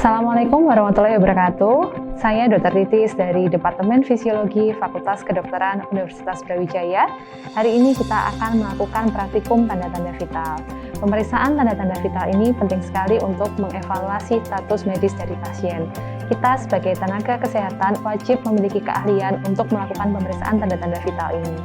Assalamualaikum warahmatullahi wabarakatuh. Saya Dr. Titis dari Departemen Fisiologi Fakultas Kedokteran Universitas Brawijaya. Hari ini kita akan melakukan praktikum tanda-tanda vital. Pemeriksaan tanda-tanda vital ini penting sekali untuk mengevaluasi status medis dari pasien. Kita sebagai tenaga kesehatan wajib memiliki keahlian untuk melakukan pemeriksaan tanda-tanda vital ini.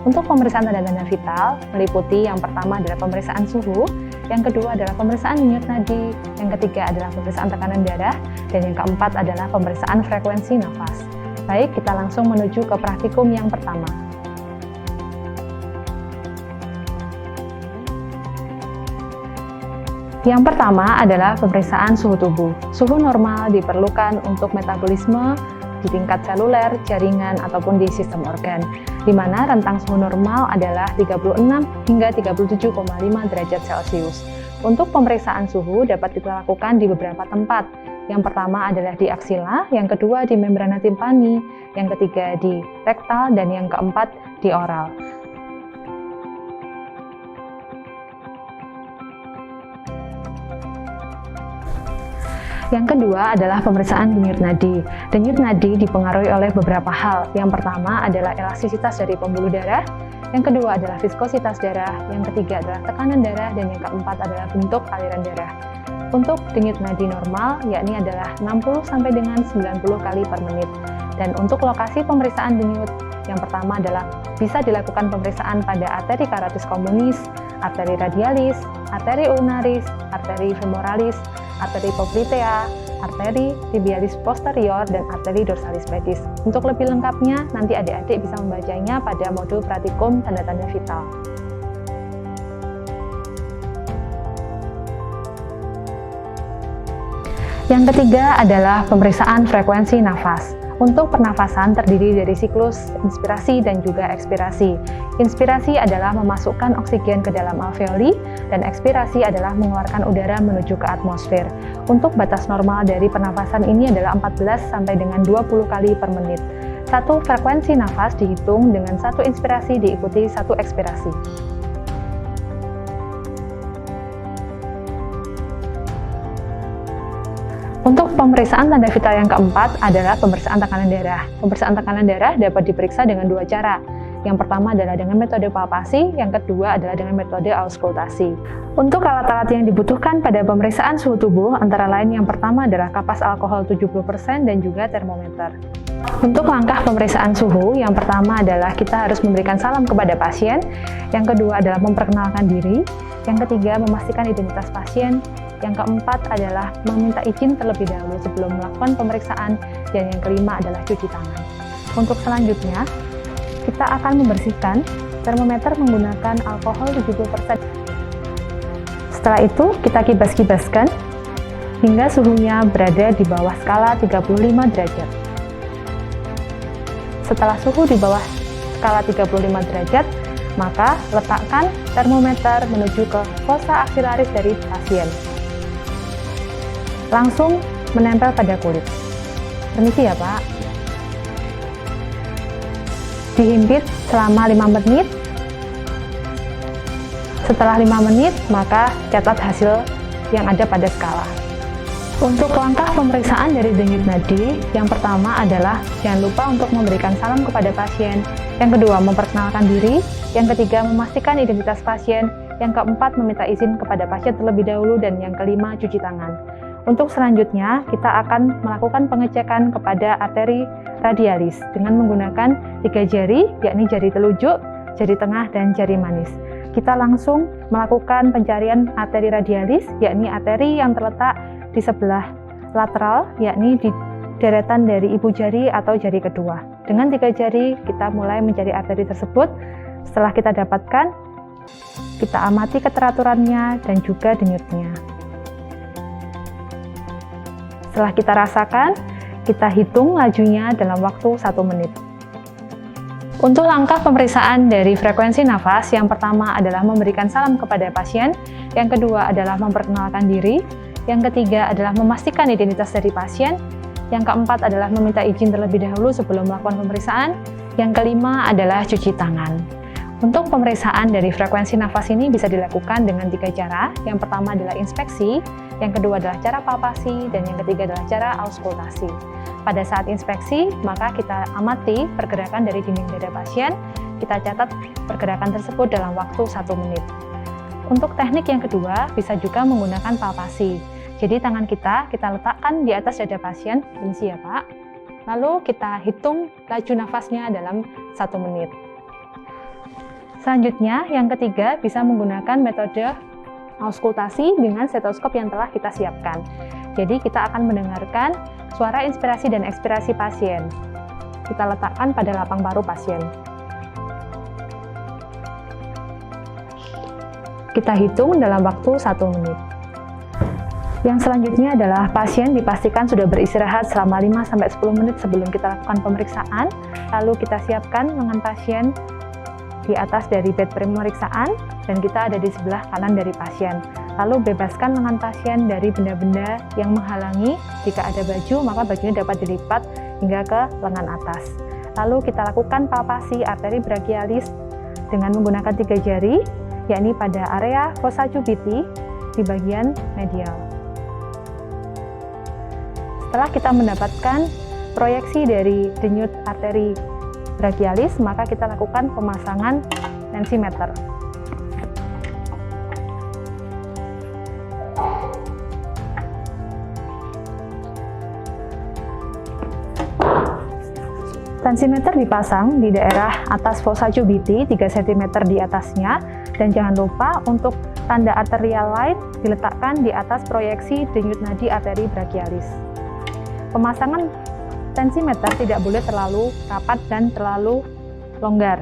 Untuk pemeriksaan tanda-tanda vital meliputi yang pertama adalah pemeriksaan suhu, yang kedua adalah pemeriksaan denyut nadi, yang ketiga adalah pemeriksaan tekanan darah, dan yang keempat adalah pemeriksaan frekuensi nafas. Baik, kita langsung menuju ke praktikum yang pertama. Yang pertama adalah pemeriksaan suhu tubuh. Suhu normal diperlukan untuk metabolisme di tingkat seluler, jaringan, ataupun di sistem organ, di mana rentang suhu normal adalah 36 hingga 37,5 derajat Celcius. Untuk pemeriksaan suhu dapat kita lakukan di beberapa tempat. Yang pertama adalah di aksila, yang kedua di membrana timpani, yang ketiga di rektal, dan yang keempat di oral. Yang kedua adalah pemeriksaan denyut nadi. Denyut nadi dipengaruhi oleh beberapa hal. Yang pertama adalah elastisitas dari pembuluh darah, yang kedua adalah viskositas darah, yang ketiga adalah tekanan darah, dan yang keempat adalah bentuk aliran darah. Untuk denyut nadi normal, yakni adalah 60 sampai dengan 90 kali per menit. Dan untuk lokasi pemeriksaan denyut, yang pertama adalah bisa dilakukan pemeriksaan pada arteri carotis communis, arteri radialis, arteri ulnaris, arteri femoralis, arteri poplitea, arteri tibialis posterior, dan arteri dorsalis pedis. Untuk lebih lengkapnya, nanti adik-adik bisa membacanya pada modul praktikum tanda-tanda vital. Yang ketiga adalah pemeriksaan frekuensi nafas. Untuk pernafasan terdiri dari siklus inspirasi dan juga ekspirasi. Inspirasi adalah memasukkan oksigen ke dalam alveoli, dan ekspirasi adalah mengeluarkan udara menuju ke atmosfer. Untuk batas normal dari pernafasan ini adalah 14 sampai dengan 20 kali per menit. Satu frekuensi nafas dihitung dengan satu inspirasi diikuti satu ekspirasi. Untuk pemeriksaan tanda vital yang keempat adalah pemeriksaan tekanan darah. Pemeriksaan tekanan darah dapat diperiksa dengan dua cara. Yang pertama adalah dengan metode palpasi, yang kedua adalah dengan metode auskultasi. Untuk alat-alat yang dibutuhkan pada pemeriksaan suhu tubuh antara lain yang pertama adalah kapas alkohol 70% dan juga termometer. Untuk langkah pemeriksaan suhu, yang pertama adalah kita harus memberikan salam kepada pasien, yang kedua adalah memperkenalkan diri, yang ketiga memastikan identitas pasien, yang keempat adalah meminta izin terlebih dahulu sebelum melakukan pemeriksaan, dan yang kelima adalah cuci tangan. Untuk selanjutnya, kita akan membersihkan termometer menggunakan alkohol 70%. Setelah itu, kita kibas-kibaskan hingga suhunya berada di bawah skala 35 derajat. Setelah suhu di bawah skala 35 derajat, maka letakkan termometer menuju ke fossa aksilaris dari pasien. Langsung menempel pada kulit. Permisi ya Pak. Dihimpit selama 5 menit. Setelah 5 menit, maka catat hasil yang ada pada skala. Untuk langkah pemeriksaan dari denyut nadi, yang pertama adalah jangan lupa untuk memberikan salam kepada pasien. Yang kedua, memperkenalkan diri. Yang ketiga, memastikan identitas pasien. Yang keempat, meminta izin kepada pasien terlebih dahulu. Dan yang kelima, cuci tangan. Untuk selanjutnya, kita akan melakukan pengecekan kepada arteri radialis dengan menggunakan 3 jari, yakni jari telunjuk, jari tengah, dan jari manis. Kita langsung melakukan pencarian arteri radialis, yakni arteri yang terletak di sebelah lateral, yakni di deretan dari ibu jari atau jari kedua. Dengan 3 jari, kita mulai mencari arteri tersebut. Setelah kita dapatkan, kita amati keteraturannya dan juga denyutnya. Setelah kita rasakan, kita hitung lajunya dalam waktu 1 menit. Untuk langkah pemeriksaan dari frekuensi nafas, yang pertama adalah memberikan salam kepada pasien, yang kedua adalah memperkenalkan diri, yang ketiga adalah memastikan identitas dari pasien, yang keempat adalah meminta izin terlebih dahulu sebelum melakukan pemeriksaan, yang kelima adalah cuci tangan. Untuk pemeriksaan dari frekuensi nafas ini bisa dilakukan dengan 3 cara. Yang pertama adalah inspeksi, yang kedua adalah cara palpasi, dan yang ketiga adalah cara auskultasi. Pada saat inspeksi, maka kita amati pergerakan dari dinding dada pasien, kita catat pergerakan tersebut dalam waktu 1 menit. Untuk teknik yang kedua, bisa juga menggunakan palpasi. Jadi tangan kita letakkan di atas dada pasien, ini ya Pak. Lalu kita hitung laju nafasnya dalam 1 menit. Selanjutnya, yang ketiga bisa menggunakan metode auskultasi dengan stetoskop yang telah kita siapkan. Jadi kita akan mendengarkan suara inspirasi dan ekspirasi pasien. Kita letakkan pada lapang paru pasien. Kita hitung dalam waktu 1 menit. Yang selanjutnya adalah pasien dipastikan sudah beristirahat selama 5-10 menit sebelum kita lakukan pemeriksaan. Lalu kita siapkan lengan pasien di atas dari bed pemeriksaan, dan kita ada di sebelah kanan dari pasien. Lalu bebaskan lengan pasien dari benda-benda yang menghalangi. Jika ada baju, maka bajunya dapat dilipat hingga ke lengan atas. Lalu kita lakukan palpasi arteri brachialis dengan menggunakan 3 jari, yakni pada area fossa cubiti di bagian medial. Setelah kita mendapatkan proyeksi dari denyut arteri brachialis, maka kita lakukan pemasangan tensimeter. Tensimeter dipasang di daerah atas fossa cubiti 3 cm di atasnya, dan jangan lupa untuk tanda arterial lain diletakkan di atas proyeksi denyut nadi arteri brachialis. Pemasangan tensimeter tidak boleh terlalu rapat dan terlalu longgar.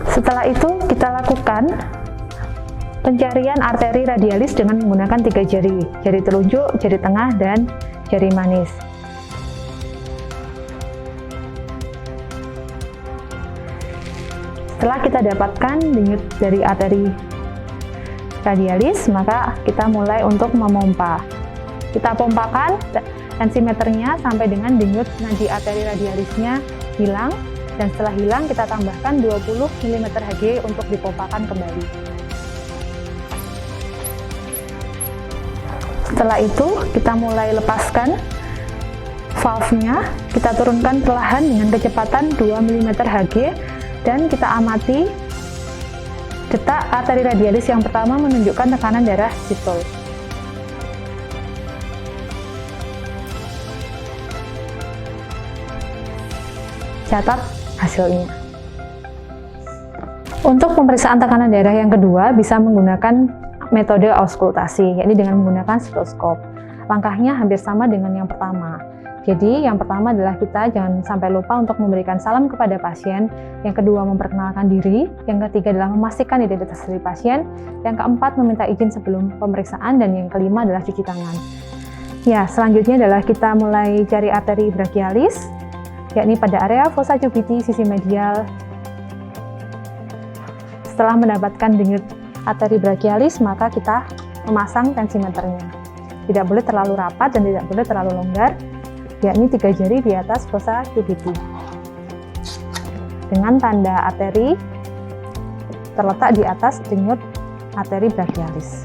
Setelah itu kita lakukan pencarian arteri radialis dengan menggunakan 3 jari, jari telunjuk, jari tengah, dan jari manis. Setelah kita dapatkan denyut dari arteri radialis, maka kita mulai untuk memompa. Kita pompakan tensimeternya sampai dengan denyut nadi arteri radialisnya hilang, dan setelah hilang kita tambahkan 20 mm Hg untuk dipompakan kembali. Setelah itu kita mulai lepaskan valve-nya, kita turunkan perlahan dengan kecepatan 2 mm Hg, dan kita amati detak arteri radialis yang pertama menunjukkan tekanan darah sistol. Catat hasilnya. Untuk pemeriksaan tekanan darah yang kedua bisa menggunakan metode auskultasi, yakni dengan menggunakan stetoskop. Langkahnya hampir sama dengan yang pertama. Jadi yang pertama adalah kita jangan sampai lupa untuk memberikan salam kepada pasien, yang kedua memperkenalkan diri, yang ketiga adalah memastikan identitas dari pasien, yang keempat meminta izin sebelum pemeriksaan, dan yang kelima adalah cuci tangan. Ya, selanjutnya adalah kita mulai cari arteri brachialis, yakni pada area fossa cubiti sisi medial. Setelah mendapatkan denyut arteri brachialis, maka kita memasang tensimeternya. Tidak boleh terlalu rapat dan tidak boleh terlalu longgar, yakni 3 jari di atas fossa cubiti. Dengan tanda arteri terletak di atas denyut arteri brachialis.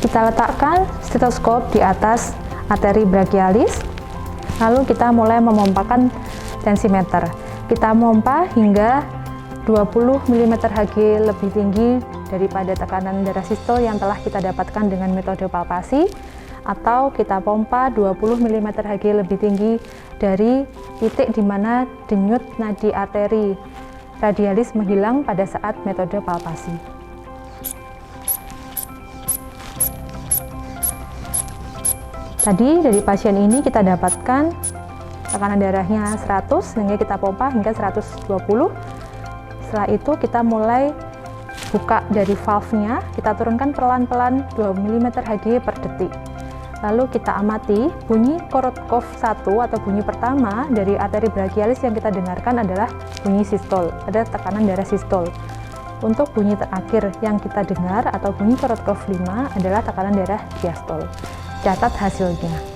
Kita letakkan stetoskop di atas arteri brachialis, lalu kita mulai memompakan tensimeter. Kita mompa hingga 20 mm Hg lebih tinggi daripada tekanan darah sistol yang telah kita dapatkan dengan metode palpasi, atau kita pompa 20 mm Hg lebih tinggi dari titik di mana denyut nadi arteri radialis menghilang pada saat metode palpasi. Tadi dari pasien ini kita dapatkan tekanan darahnya 100, sehingga kita pompa hingga 120. Setelah itu kita mulai buka dari valve-nya, kita turunkan pelan-pelan 2 mm Hg per detik. Lalu kita amati bunyi Korotkov 1 atau bunyi pertama dari arteri brachialis yang kita dengarkan adalah bunyi sistol, ada tekanan darah sistol. Untuk bunyi terakhir yang kita dengar atau bunyi Korotkov 5 adalah tekanan darah diastol. Catat hasilnya.